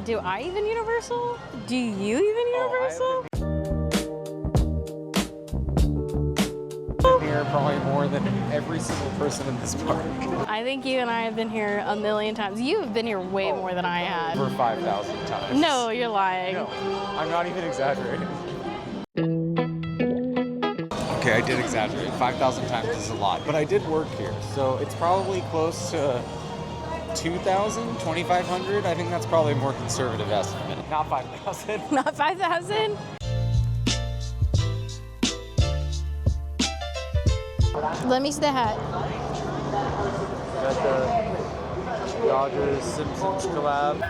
Do I even Universal? Do you even Universal? I've been here probably more than every single person in this park. I think you and I have been here a million times. You have been here way more than I have. Over 5,000 times. No, you're lying. No, I'm not even exaggerating. Okay, I did exaggerate. 5,000 times is a lot, but I did work here, so it's probably close to 2,000, 2,500. I think that's probably a more conservative estimate. Not 5,000. Not 5,000? Let me see the hat. Got the Dodgers Simpsons collab.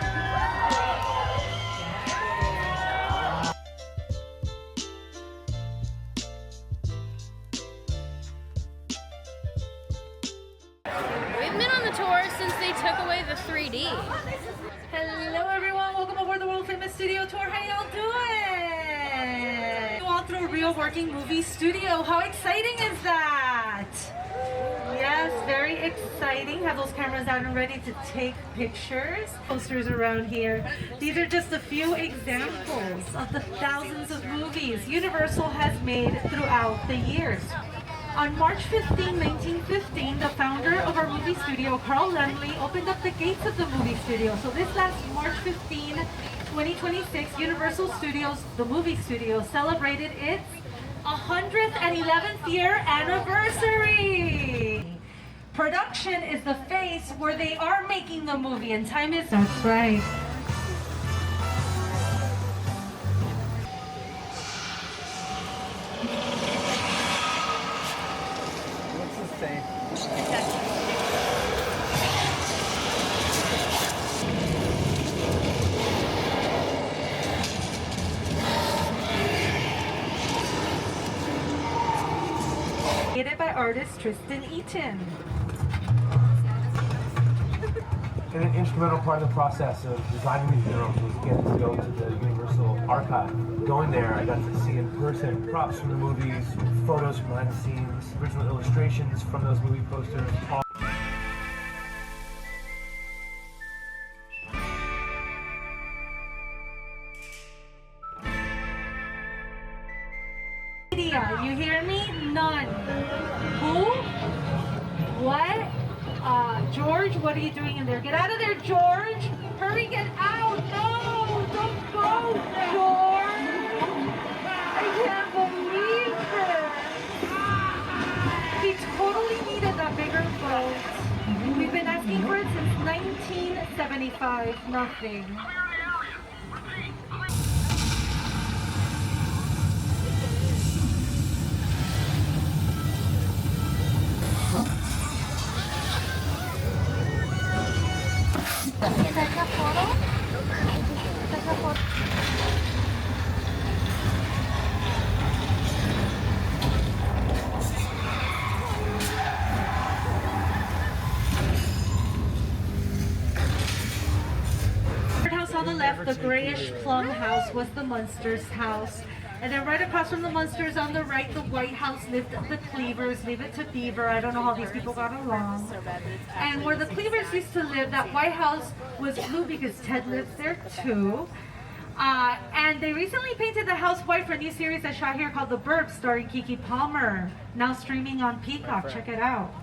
We've been on the tour since they took away the 3D. Hello everyone, welcome aboard the world famous studio tour. How y'all doing? All through a real working movie studio. How exciting is that? Yes, very exciting. Have those cameras out and ready to take pictures. Posters around here. These are just a few examples of the thousands of movies Universal has made throughout the years. On March 15, 1915, the founder of our movie studio, Carl Laemmle, opened up the gates of the movie studio. So this last March 15, 2026, Universal Studios, the movie studio, celebrated its 111th year anniversary. Production is the face where they are making the movie, and time is... That's right. Created by artist Tristan Eaton. And an instrumental part of the process of designing these murals was getting to go to the Universal Archive. Going there, I got to see in person props from the movies, photos from behind the scenes, original illustrations from those movie posters. You hear me? None. Who? What? George, what are you doing in there? Get out of there, George! Hurry, get out! No! Don't go, George! I can't believe this! We totally needed a bigger boat. We've been asking for it since 1975. Nothing. On the left, the grayish plum house was the Munsters house. And then right across from the Munsters on the right, the White House lived the Cleavers, Leave It to Beaver. I don't know how these people got along. And where the Cleavers used to live, that White House was blue because Ted lives there too. And they recently painted the house white for a new series I shot here called The Burbs, starring Keke Palmer. Now streaming on Peacock. Check it out.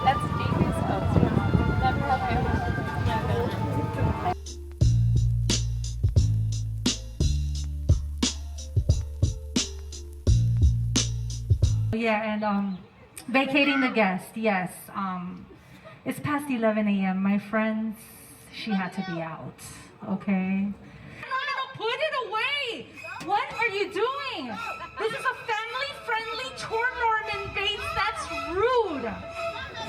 That's genius. Never have Yeah, and vacating the guest, yes. It's past 11 a.m. My friends, she had to be out, okay? No, put it away! What are you doing? This is a family-friendly tour, Norman Bates. That's rude.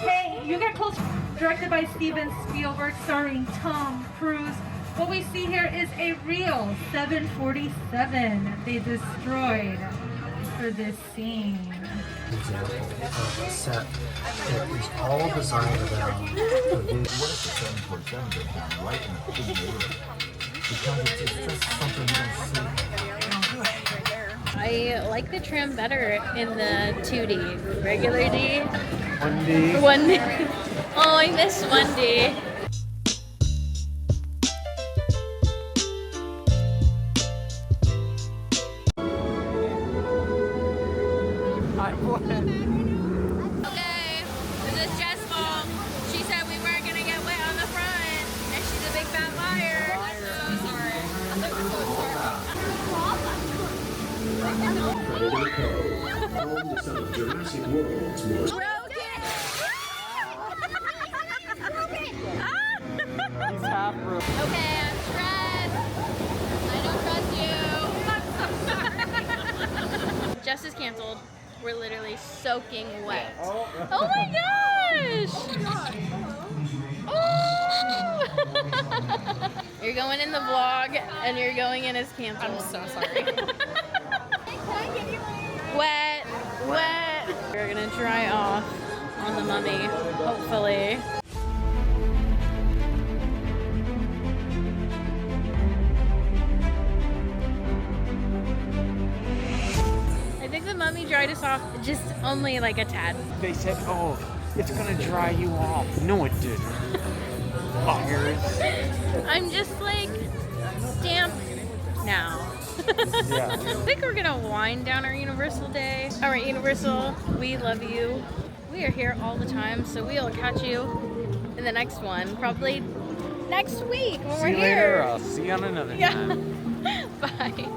Hey, you get close. Directed by Steven Spielberg, starring Tom Cruise. What we see here is a real 747 they destroyed for this scene. Example of a set that is all designed around the vision. What if the 747 goes down right in the big neighborhood? Because it's just something you don't see. I like the trim better in the 2D. Regular D. 1D. 1D. Oh, I miss 1D. Okay, this is Jess' fault. She said we weren't gonna get wet on the front, and she's a big fat liar. I'm so sorry. Home to some of Jurassic World's most He's half broken. Okay, I'm stressed. I don't trust you. I'm so sorry. Jess is canceled. We're literally soaking wet. Oh my gosh! Oh! You're going in the vlog, and you're going in as canceled. I'm so sorry. Wet, wet. We're gonna dry off on the mummy, hopefully. I think the mummy dried us off just only like a tad. They said, oh, it's gonna dry you off. No, it didn't. Liars. I'm just like damp now. Yeah. I think we're gonna wind down our Universal day. All right, Universal, we love you. We are here all the time, so we'll catch you in the next one, probably next week when See we're you here. later. I'll see you on another time. Bye.